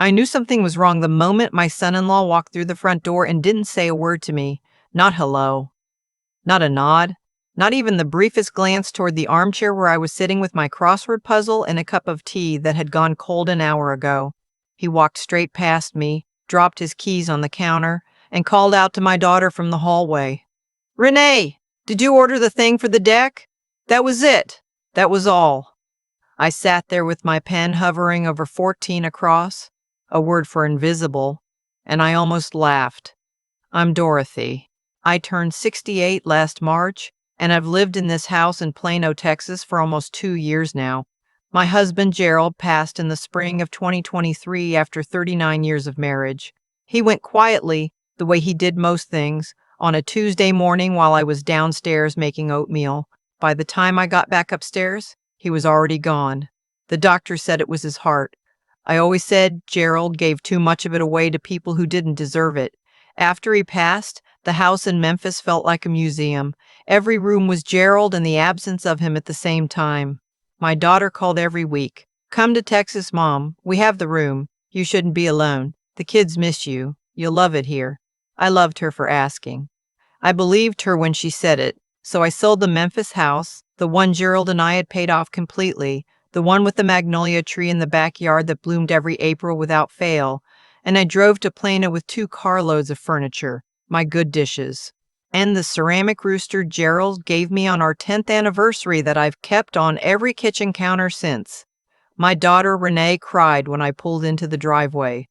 I knew something was wrong the moment my son-in-law walked through the front door and didn't say a word to me. Not hello, not a nod, not even the briefest glance toward the armchair where I was sitting with my crossword puzzle and a cup of tea that had gone cold an hour ago. He walked straight past me, dropped his keys on the counter, and called out to my daughter from the hallway. "Renee, did you order the thing for the deck?" That was it. That was all. I sat there with my pen hovering over 14 across, a word for invisible, and I almost laughed. I'm Dorothy. I turned 68 last March, and I've lived in this house in Plano, Texas for almost 2 years now. My husband, Gerald, passed in the spring of 2023 after 39 years of marriage. He went quietly, the way he did most things, on a Tuesday morning while I was downstairs making oatmeal. By the time I got back upstairs, he was already gone. The doctor said it was his heart. I always said Gerald gave too much of it away to people who didn't deserve it. After he passed, the house in Memphis felt like a museum. Every room was Gerald and the absence of him at the same time. My daughter called every week. "Come to Texas, Mom. We have the room. You shouldn't be alone. The kids miss you. You'll love it here." I loved her for asking. I believed her when she said it, so I sold the Memphis house, the one Gerald and I had paid off completely, the one with the magnolia tree in the backyard that bloomed every April without fail, and I drove to Plano with 2 carloads of furniture, my good dishes, and the ceramic rooster Gerald gave me on our 10th anniversary that I've kept on every kitchen counter since. My daughter Renee cried when I pulled into the driveway.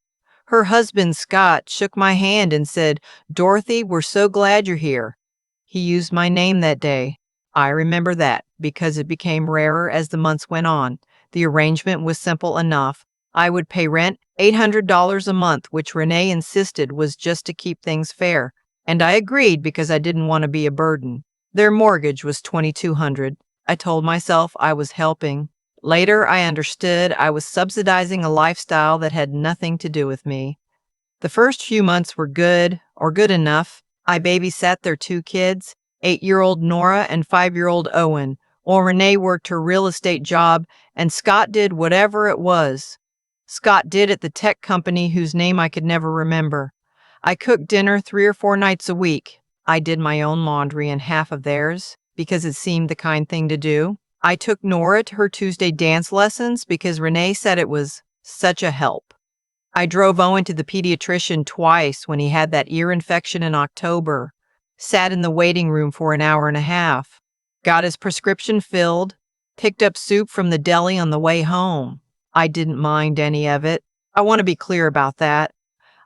Her husband Scott shook my hand and said, "Dorothy, we're so glad you're here." He used my name that day. I remember that because it became rarer as the months went on. The arrangement was simple enough. I would pay rent $800 a month, which Renee insisted was just to keep things fair, and I agreed because I didn't want to be a burden. Their mortgage was $2,200. I told myself I was helping. Later, I understood I was subsidizing a lifestyle that had nothing to do with me. The first few months were good, or good enough. I babysat their 2 kids, 8-year-old Nora and 5-year-old Owen, while Renee worked her real estate job and Scott did whatever it was Scott did at the tech company whose name I could never remember. I cooked dinner 3 or 4 nights a week. I did my own laundry and half of theirs because it seemed the kind thing to do. I took Nora to her Tuesday dance lessons because Renee said it was such a help. I drove Owen to the pediatrician twice when he had that ear infection in October, sat in the waiting room for an hour and a half, got his prescription filled, picked up soup from the deli on the way home. I didn't mind any of it. I want to be clear about that.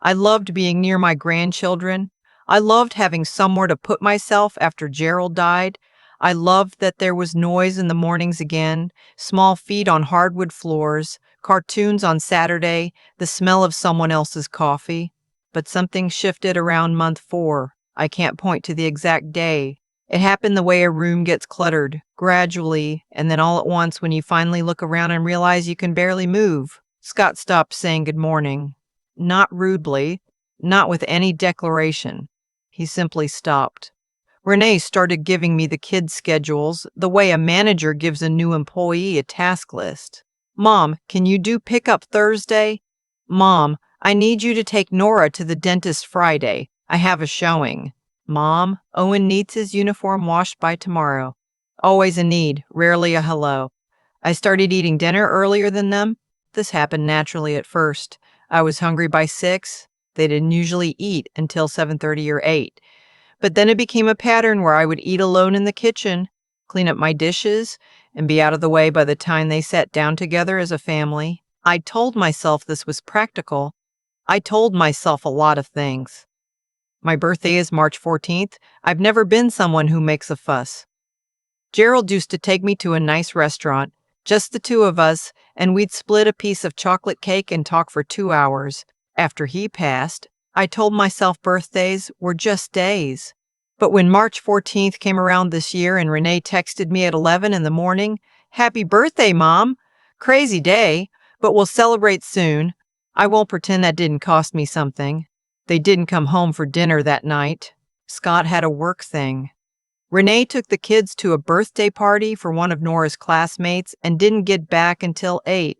I loved being near my grandchildren. I loved having somewhere to put myself after Gerald died. I loved that there was noise in the mornings again, small feet on hardwood floors, cartoons on Saturday, the smell of someone else's coffee. But something shifted around month 4. I can't point to the exact day. It happened the way a room gets cluttered, gradually, and then all at once when you finally look around and realize you can barely move. Scott stopped saying good morning. Not rudely, not with any declaration. He simply stopped. Renee started giving me the kids' schedules the way a manager gives a new employee a task list. "Mom, can you do pickup Thursday?" "Mom, I need you to take Nora to the dentist Friday. I have a showing." "Mom, Owen needs his uniform washed by tomorrow." Always a need, rarely a hello. I started eating dinner earlier than them. This happened naturally at first. I was hungry by 6. They didn't usually eat until 7:30 or 8. But then it became a pattern where I would eat alone in the kitchen, clean up my dishes, and be out of the way by the time they sat down together as a family. I told myself this was practical. I told myself a lot of things. My birthday is March 14th. I've never been someone who makes a fuss. Gerald used to take me to a nice restaurant, just the 2 of us, and we'd split a piece of chocolate cake and talk for 2 hours. After he passed, I told myself birthdays were just days. But when March 14th came around this year and Renee texted me at 11 in the morning, "Happy birthday, Mom! Crazy day, but we'll celebrate soon." I won't pretend that didn't cost me something. They didn't come home for dinner that night. Scott had a work thing. Renee took the kids to a birthday party for one of Nora's classmates and didn't get back until 8.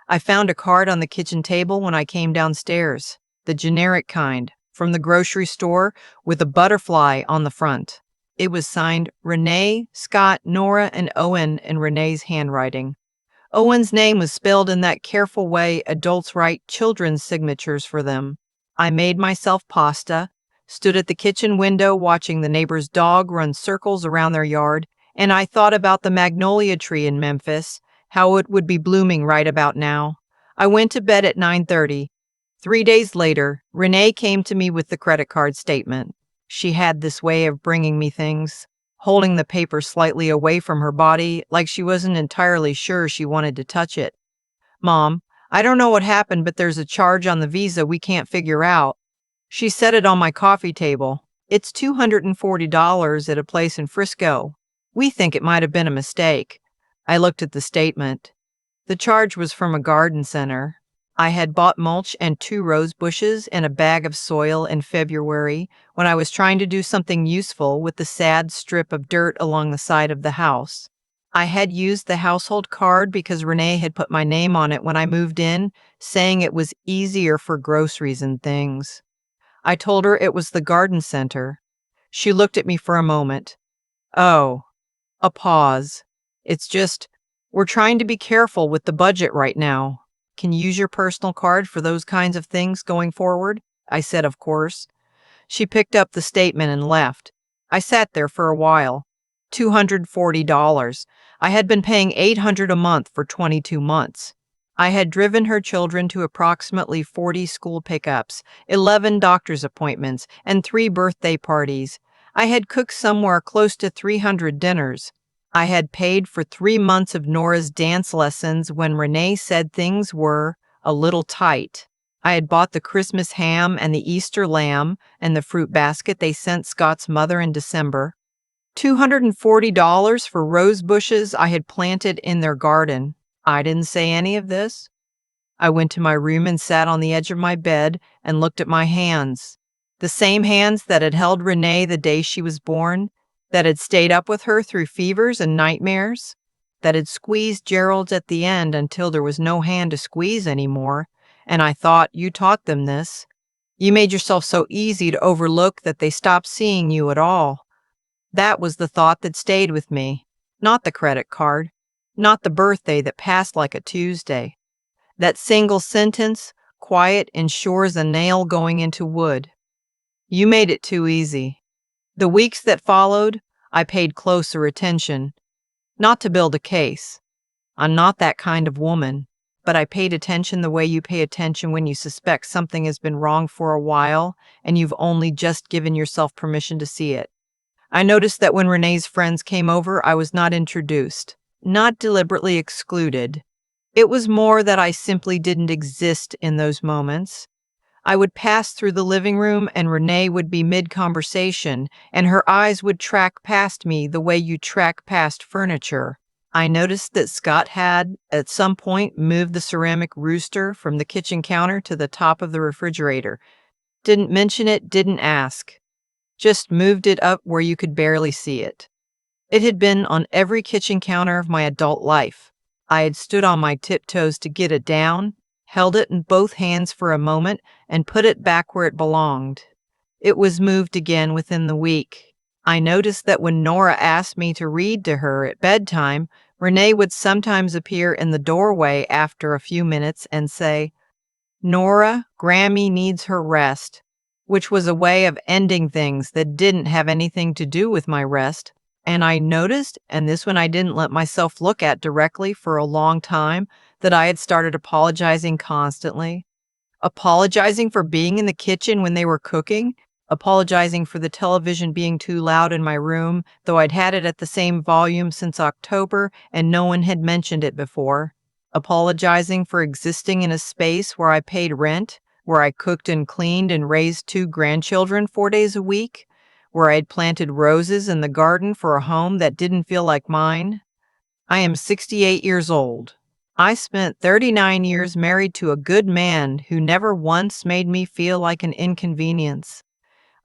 I found a card on the kitchen table when I came downstairs, the generic kind, from the grocery store with a butterfly on the front. It was signed Renee, Scott, Nora, and Owen in Renee's handwriting. Owen's name was spelled in that careful way adults write children's signatures for them. I made myself pasta, stood at the kitchen window watching the neighbor's dog run circles around their yard, and I thought about the magnolia tree in Memphis, how it would be blooming right about now. I went to bed at 9:30. 3 days later, Renee came to me with the credit card statement. She had this way of bringing me things, holding the paper slightly away from her body, like she wasn't entirely sure she wanted to touch it. Mom, I don't know what happened, but there's a charge on the Visa we can't figure out. She set it on my coffee table. It's $240 at a place in Frisco. We think it might have been a mistake. I looked at the statement. The charge was from a garden center. I had bought mulch and 2 rose bushes and a bag of soil in February when I was trying to do something useful with the sad strip of dirt along the side of the house. I had used the household card because Renee had put my name on it when I moved in, saying it was easier for groceries and things. I told her it was the garden center. She looked at me for a moment. Oh, a pause. It's just, we're trying to be careful with the budget right now. Can you use your personal card for those kinds of things going forward? I said, of course. She picked up the statement and left. I sat there for a while. $240. I had been paying $800 a month for 22 months. I had driven her children to approximately 40 school pickups, 11 doctor's appointments, and 3 birthday parties. I had cooked somewhere close to 300 dinners. I had paid for 3 months of Nora's dance lessons when Renee said things were a little tight. I had bought the Christmas ham and the Easter lamb and the fruit basket they sent Scott's mother in December. $240 for rose bushes I had planted in their garden. I didn't say any of this. I went to my room and sat on the edge of my bed and looked at my hands. The same hands that had held Renee the day she was born, that had stayed up with her through fevers and nightmares, that had squeezed Gerald's at the end until there was no hand to squeeze anymore. And I thought, you taught them this. You made yourself so easy to overlook that they stopped seeing you at all. That was the thought that stayed with me, not the credit card, not the birthday that passed like a Tuesday. That single sentence, quiet and sure as a nail going into wood. You made it too easy. The weeks that followed, I paid closer attention. Not to build a case. I'm not that kind of woman, but I paid attention the way you pay attention when you suspect something has been wrong for a while and you've only just given yourself permission to see it. I noticed that when Renee's friends came over, I was not introduced, not deliberately excluded. It was more that I simply didn't exist in those moments. I would pass through the living room and Renee would be mid-conversation and her eyes would track past me the way you track past furniture. I noticed that Scott had, at some point, moved the ceramic rooster from the kitchen counter to the top of the refrigerator. Didn't mention it, didn't ask. Just moved it up where you could barely see it. It had been on every kitchen counter of my adult life. I had stood on my tiptoes to get it down, held it in both hands for a moment, and put it back where it belonged. It was moved again within the week. I noticed that when Nora asked me to read to her at bedtime, Renee would sometimes appear in the doorway after a few minutes and say, "Nora, Grammy needs her rest," which was a way of ending things that didn't have anything to do with my rest. And I noticed, and this one I didn't let myself look at directly for a long time, that I had started apologizing constantly. Apologizing for being in the kitchen when they were cooking, apologizing for the television being too loud in my room, though I'd had it at the same volume since October and no one had mentioned it before, apologizing for existing in a space where I paid rent, where I cooked and cleaned and raised 2 grandchildren 4 days a week, where I had planted roses in the garden for a home that didn't feel like mine. I am 68 years old. I spent 39 years married to a good man who never once made me feel like an inconvenience.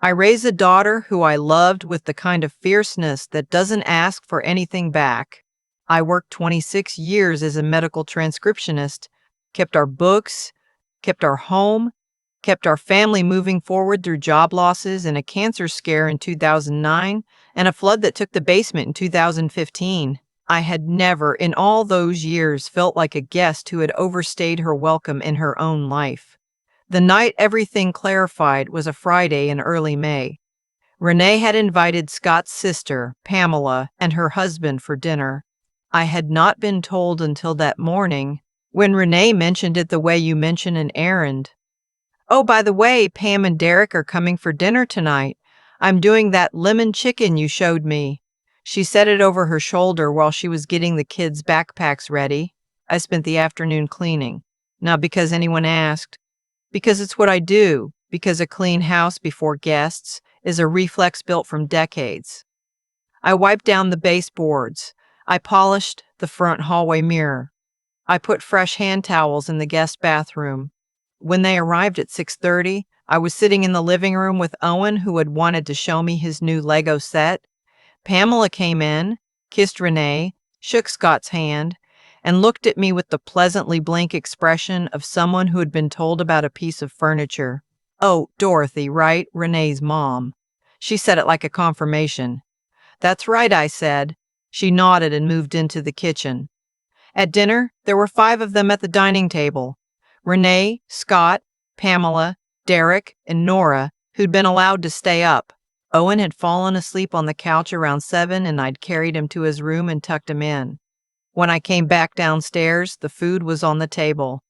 I raised a daughter who I loved with the kind of fierceness that doesn't ask for anything back. I worked 26 years as a medical transcriptionist. kept our books, kept our home, kept our family moving forward through job losses and a cancer scare in 2009 and a flood that took the basement in 2015. I had never, in all those years, felt like a guest who had overstayed her welcome in her own life. The night everything clarified was a Friday in early May. Renee had invited Scott's sister, Pamela, and her husband for dinner. I had not been told until that morning, when Renee mentioned it the way you mention an errand. "Oh, by the way, Pam and Derek are coming for dinner tonight. I'm doing that lemon chicken you showed me." She said it over her shoulder while she was getting the kids' backpacks ready. I spent the afternoon cleaning. Not because anyone asked, because it's what I do, because a clean house before guests is a reflex built from decades. I wiped down the baseboards. I polished the front hallway mirror. I put fresh hand towels in the guest bathroom. When they arrived at 6:30, I was sitting in the living room with Owen, who had wanted to show me his new Lego set. Pamela came in, kissed Renee, shook Scott's hand, and looked at me with the pleasantly blank expression of someone who had been told about a piece of furniture. "Oh, Dorothy, right? Renee's mom." She said it like a confirmation. "That's right," I said. She nodded and moved into the kitchen. At dinner, there were 5 of them at the dining table. Renee, Scott, Pamela, Derek, and Nora, who'd been allowed to stay up. Owen had fallen asleep on the couch around 7, and I'd carried him to his room and tucked him in. When I came back downstairs, the food was on the table.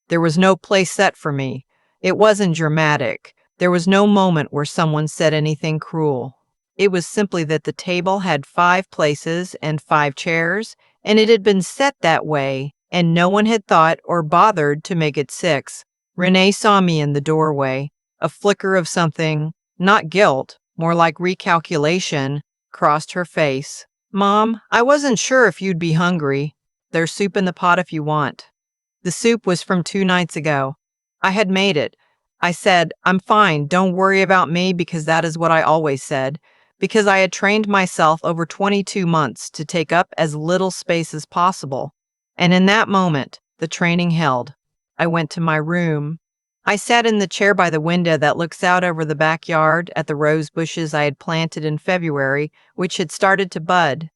There was no place set for me. It wasn't dramatic. There was no moment where someone said anything cruel. It was simply that the table had 5 places and 5 chairs, and it had been set that way, and no one had thought or bothered to make it 6. Renee saw me in the doorway. A flicker of something, not guilt, more like recalculation, crossed her face. "Mom, I wasn't sure if you'd be hungry. There's soup in the pot if you want." The soup was from 2 nights ago. I had made it. I said, "I'm fine, don't worry about me," because that is what I always said, because I had trained myself over 22 months to take up as little space as possible. And in that moment, the training held. I went to my room. I sat in the chair by the window that looks out over the backyard at the rose bushes I had planted in February, which had started to bud.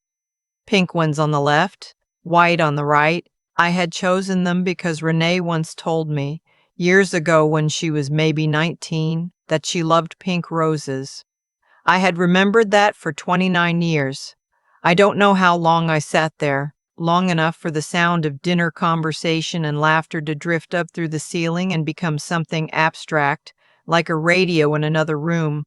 Pink ones on the left, white on the right. I had chosen them because Renee once told me, years ago when she was maybe 19, that she loved pink roses. I had remembered that for 29 years. I don't know how long I sat there, long enough for the sound of dinner conversation and laughter to drift up through the ceiling and become something abstract, like a radio in another room,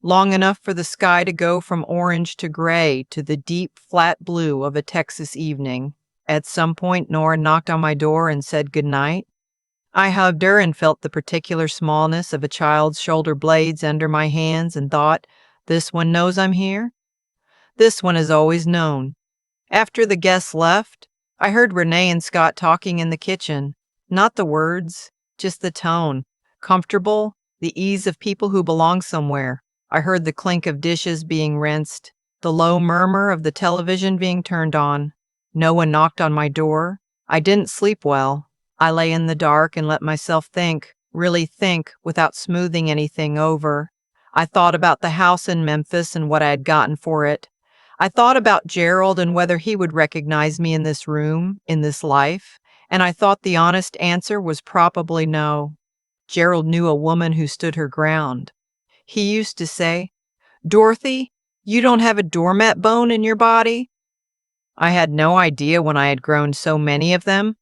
long enough for the sky to go from orange to gray to the deep, flat blue of a Texas evening. At some point, Nora knocked on my door and said goodnight. I hugged her and felt the particular smallness of a child's shoulder blades under my hands and thought, "This one knows I'm here? This one has always known." After the guests left, I heard Renee and Scott talking in the kitchen. Not the words, just the tone. Comfortable, the ease of people who belong somewhere. I heard the clink of dishes being rinsed, the low murmur of the television being turned on. No one knocked on my door. I didn't sleep well. I lay in the dark and let myself think, really think, without smoothing anything over. I thought about the house in Memphis and what I had gotten for it. I thought about Gerald and whether he would recognize me in this room, in this life, and I thought the honest answer was probably no. Gerald knew a woman who stood her ground. He used to say, "Dorothy, you don't have a doormat bone in your body?" I had no idea when I had grown so many of them.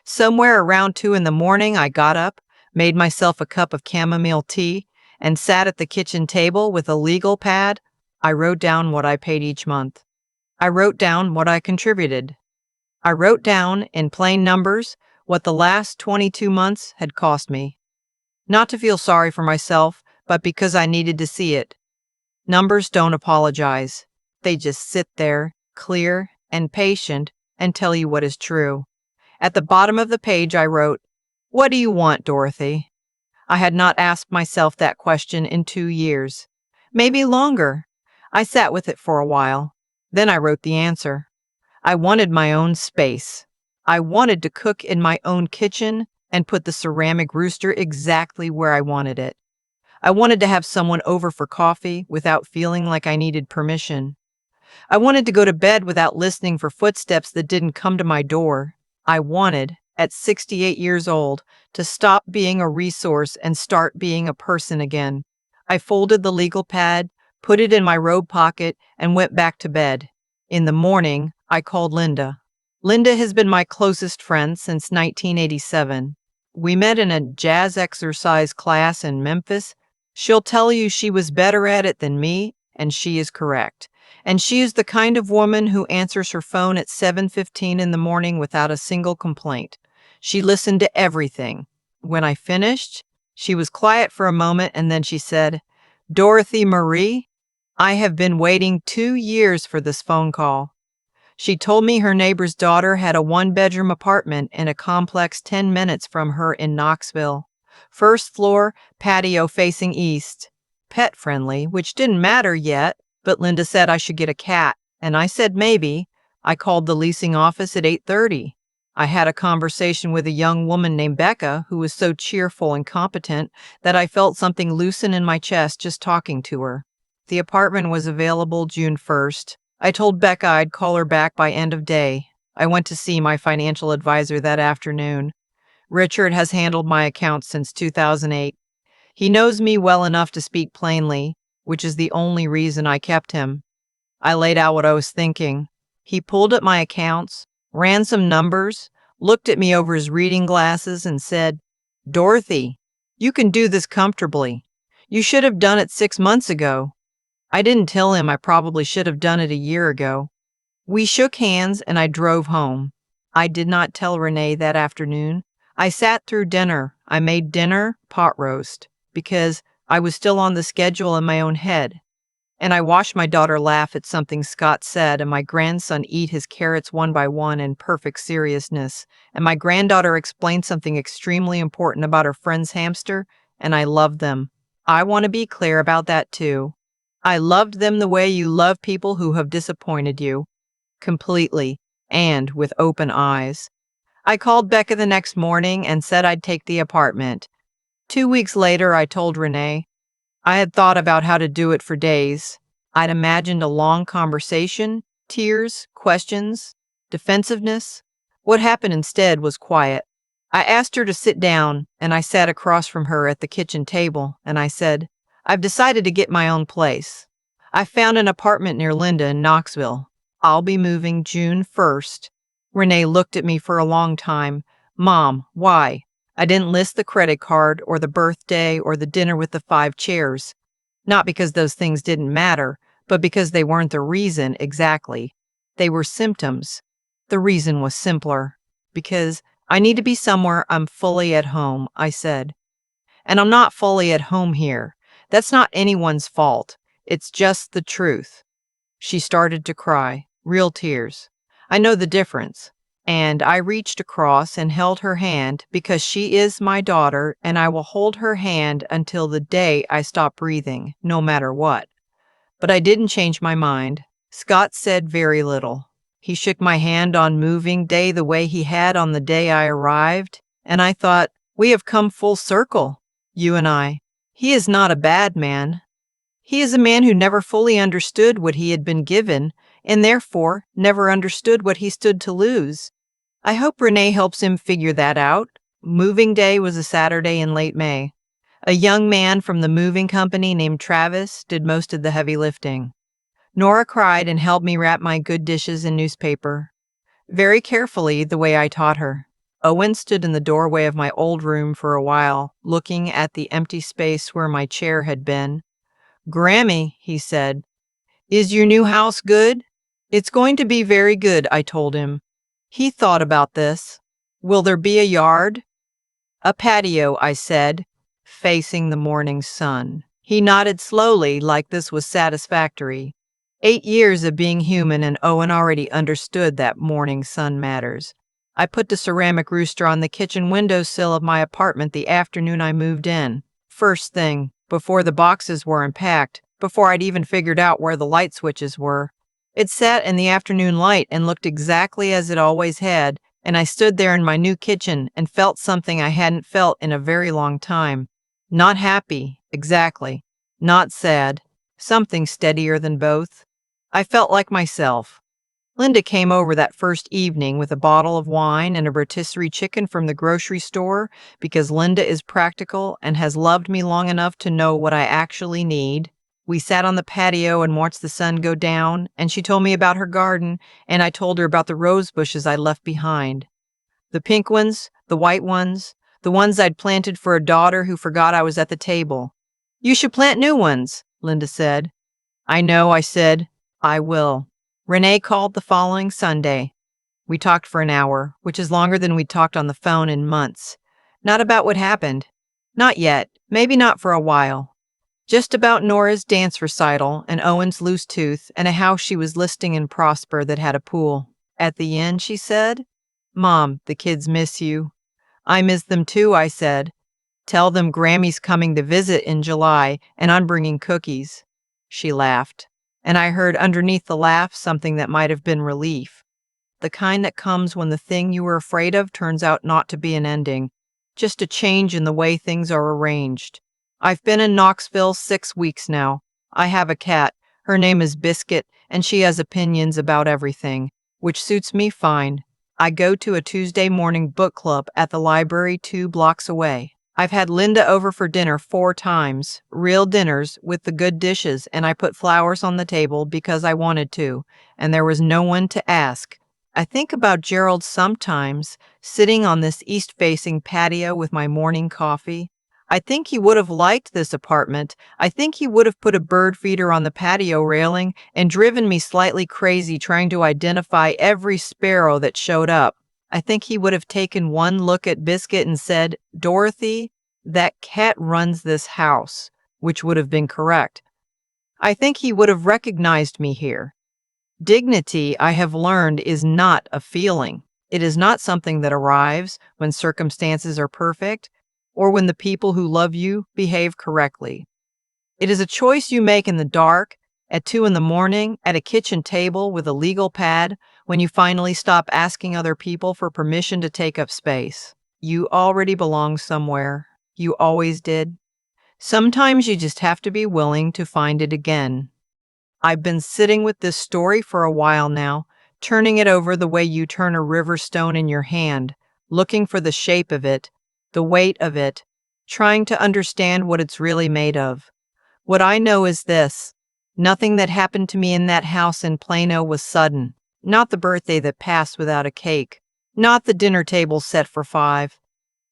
Somewhere around 2 in the morning, I got up, made myself a cup of chamomile tea, and sat at the kitchen table with a legal pad. I wrote down what I paid each month. I wrote down what I contributed. I wrote down, in plain numbers, what the last 22 months had cost me. Not to feel sorry for myself, but because I needed to see it. Numbers don't apologize. They just sit there, clear and patient, and tell you what is true. At the bottom of the page I wrote, "What do you want, Dorothy?" I had not asked myself that question in 2 years. Maybe longer. I sat with it for a while. Then I wrote the answer. I wanted my own space. I wanted to cook in my own kitchen and put the ceramic rooster exactly where I wanted it. I wanted to have someone over for coffee without feeling like I needed permission. I wanted to go to bed without listening for footsteps that didn't come to my door. I wanted, at 68 years old, to stop being a resource and start being a person again. I folded the legal pad, put it in my robe pocket, and went back to bed. In the morning, I called Linda. Linda has been my closest friend since 1987. We met in a jazz exercise class in Memphis. She'll tell you she was better at it than me, and she is correct. And she is the kind of woman who answers her phone at 7:15 in the morning without a single complaint. She listened to everything. When I finished, she was quiet for a moment and then she said, "Dorothy Marie, I have been waiting 2 years for this phone call." She told me her neighbor's daughter had a one-bedroom apartment in a complex 10 minutes from her in Knoxville. First floor, patio facing east. Pet friendly, which didn't matter yet, but Linda said I should get a cat, and I said maybe. I called the leasing office at 8:30. I had a conversation with a young woman named Becca who was so cheerful and competent that I felt something loosen in my chest just talking to her. The apartment was available June 1st. I told Becca I'd call her back by end of day. I went to see my financial advisor that afternoon. Richard has handled my accounts since 2008. He knows me well enough to speak plainly, which is the only reason I kept him. I laid out what I was thinking. He pulled up my accounts, ran some numbers, looked at me over his reading glasses, and said, "Dorothy, you can do this comfortably. You should have done it 6 months ago." I didn't tell him I probably should have done it a year ago. We shook hands and I drove home. I did not tell Renee that afternoon. I sat through dinner. I made dinner pot roast because I was still on the schedule in my own head. And I watched my daughter laugh at something Scott said and my grandson eat his carrots one by one in perfect seriousness. And my granddaughter explained something extremely important about her friend's hamster, and I loved them. I want to be clear about that too. I loved them the way you love people who have disappointed you, completely, and with open eyes. I called Becca the next morning and said I'd take the apartment. 2 weeks later, I told Renee. I had thought about how to do it for days. I'd imagined a long conversation, tears, questions, defensiveness. What happened instead was quiet. I asked her to sit down, and I sat across from her at the kitchen table, and I said, "I've decided to get my own place. I found an apartment near Linda in Knoxville. I'll be moving June 1st. Renee looked at me for a long time. "Mom, why?" I didn't list the credit card or the birthday or the dinner with the 5 chairs. Not because those things didn't matter, but because they weren't the reason exactly. They were symptoms. The reason was simpler. Because I need to be somewhere I'm fully at home, I said. And I'm not fully at home here. That's not anyone's fault. It's just the truth. She started to cry, real tears. I know the difference. And I reached across and held her hand because she is my daughter, and I will hold her hand until the day I stop breathing, no matter what. But I didn't change my mind. Scott said very little. He shook my hand on moving day the way he had on the day I arrived, and I thought, we have come full circle, you and I. He is not a bad man. He is a man who never fully understood what he had been given, and therefore never understood what he stood to lose. I hope Renee helps him figure that out. Moving day was a Saturday in late May. A young man from the moving company named Travis did most of the heavy lifting. Nora cried and helped me wrap my good dishes in newspaper, very carefully the way I taught her. Owen stood in the doorway of my old room for a while, looking at the empty space where my chair had been. "Grammy," he said, "is your new house good?" "It's going to be very good," I told him. He thought about this. "Will there be a yard?" "A patio," I said, facing the morning sun. He nodded slowly, like this was satisfactory. 8 years of being human, and Owen already understood that morning sun matters. I put the ceramic rooster on the kitchen windowsill of my apartment the afternoon I moved in. First thing, before the boxes were unpacked, before I'd even figured out where the light switches were. It sat in the afternoon light and looked exactly as it always had, And I stood there in my new kitchen and felt something I hadn't felt in a very long time. Not happy, exactly. Not sad. Something steadier than both. I felt like myself. Linda came over that first evening with a bottle of wine and a rotisserie chicken from the grocery store because Linda is practical and has loved me long enough to know what I actually need. We sat on the patio and watched the sun go down, and she told me about her garden, and I told her about the rose bushes I left behind. The pink ones, the white ones, the ones I'd planted for a daughter who forgot I was at the table. "You should plant new ones," Linda said. "I know," I said. "I will." Renee called the following Sunday. We talked for an hour, which is longer than we'd talked on the phone in months. Not about what happened. Not yet. Maybe not for a while. Just about Nora's dance recital and Owen's loose tooth and a house she was listing in Prosper that had a pool. At the end, she said, "Mom, the kids miss you." "I miss them too," I said. "Tell them Grammy's coming to visit in July and I'm bringing cookies." She laughed, and I heard underneath the laugh something that might have been relief. The kind that comes when the thing you were afraid of turns out not to be an ending, just a change in the way things are arranged. I've been in Knoxville 6 weeks now. I have a cat. Her name is Biscuit, and she has opinions about everything, which suits me fine. I go to a Tuesday morning book club at the library 2 blocks away. I've had Linda over for dinner 4 times, real dinners with the good dishes, and I put flowers on the table because I wanted to, and there was no one to ask. I think about Gerald sometimes, sitting on this east-facing patio with my morning coffee. I think he would have liked this apartment. I think he would have put a bird feeder on the patio railing and driven me slightly crazy trying to identify every sparrow that showed up. I think he would have taken one look at Biscuit and said, "Dorothy, that cat runs this house," which would have been correct. I think he would have recognized me here. Dignity, I have learned, is not a feeling. It is not something that arrives when circumstances are perfect or when the people who love you behave correctly. It is a choice you make in the dark, at 2 in the morning, at a kitchen table with a legal pad, when you finally stop asking other people for permission to take up space. You already belong somewhere. You always did. Sometimes you just have to be willing to find it again. I've been sitting with this story for a while now, turning it over the way you turn a river stone in your hand, looking for the shape of it, the weight of it, trying to understand what it's really made of. What I know is this: nothing that happened to me in that house in Plano was sudden. Not the birthday that passed without a cake. Not the dinner table set for 5.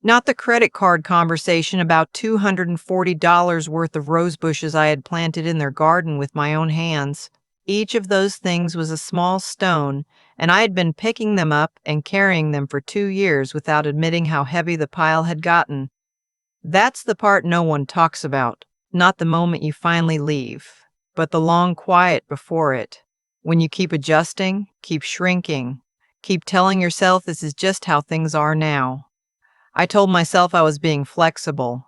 Not the credit card conversation about $240 worth of rose bushes I had planted in their garden with my own hands. Each of those things was a small stone, and I had been picking them up and carrying them for 2 years without admitting how heavy the pile had gotten. That's the part no one talks about, not the moment you finally leave, but the long quiet before it. When you keep adjusting, keep shrinking, keep telling yourself this is just how things are now. I told myself I was being flexible.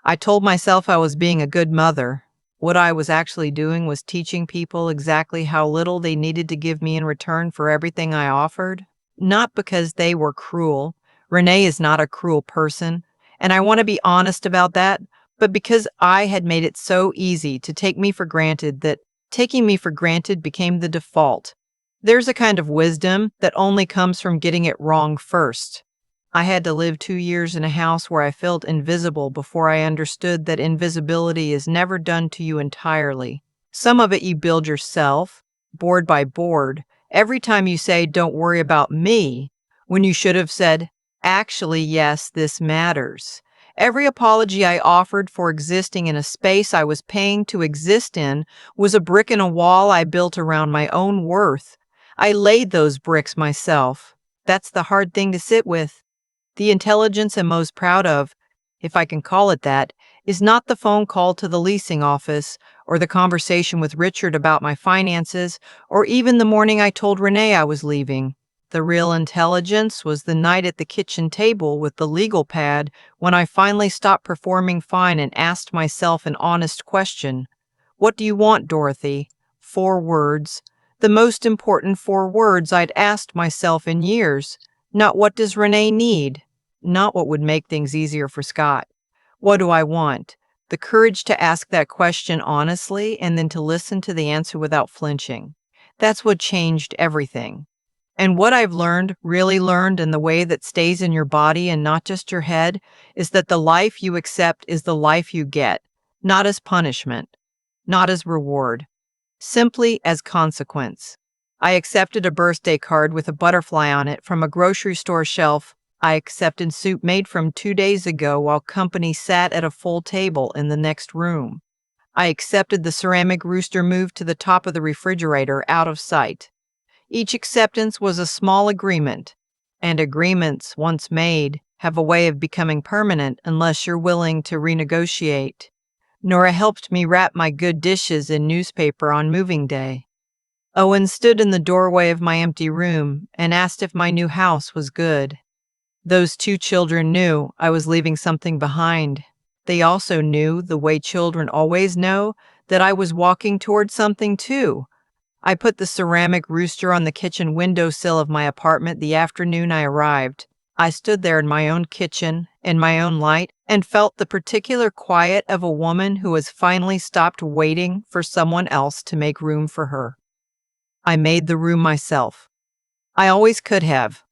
I told myself I was being a good mother. What I was actually doing was teaching people exactly how little they needed to give me in return for everything I offered. Not because they were cruel. Renee is not a cruel person, and I want to be honest about that, but because I had made it so easy to take me for granted that taking me for granted became the default. There's a kind of wisdom that only comes from getting it wrong first. I had to live 2 years in a house where I felt invisible before I understood that invisibility is never done to you entirely. Some of it you build yourself, board by board, every time you say, "Don't worry about me," when you should have said, "Actually, yes, this matters." Every apology I offered for existing in a space I was paying to exist in was a brick in a wall I built around my own worth. I laid those bricks myself. That's the hard thing to sit with. The intelligence I'm most proud of, if I can call it that, is not the phone call to the leasing office, or the conversation with Richard about my finances, or even the morning I told Renee I was leaving. The real intelligence was the night at the kitchen table with the legal pad when I finally stopped performing fine and asked myself an honest question. "What do you want, Dorothy?" 4 words. The most important 4 words I'd asked myself in years. Not what does Renee need? Not what would make things easier for Scott. What do I want? The courage to ask that question honestly and then to listen to the answer without flinching. That's what changed everything. And what I've learned, really learned, in the way that stays in your body and not just your head, is that the life you accept is the life you get, not as punishment, not as reward, simply as consequence. I accepted a birthday card with a butterfly on it from a grocery store shelf. I accepted soup made from 2 days ago while company sat at a full table in the next room. I accepted the ceramic rooster moved to the top of the refrigerator out of sight. Each acceptance was a small agreement, and agreements, once made, have a way of becoming permanent unless you're willing to renegotiate. Nora helped me wrap my good dishes in newspaper on moving day. Owen stood in the doorway of my empty room and asked if my new house was good. Those two children knew I was leaving something behind. They also knew, the way children always know, that I was walking toward something too. I put the ceramic rooster on the kitchen windowsill of my apartment the afternoon I arrived. I stood there in my own kitchen, in my own light, and felt the particular quiet of a woman who has finally stopped waiting for someone else to make room for her. I made the room myself. I always could have,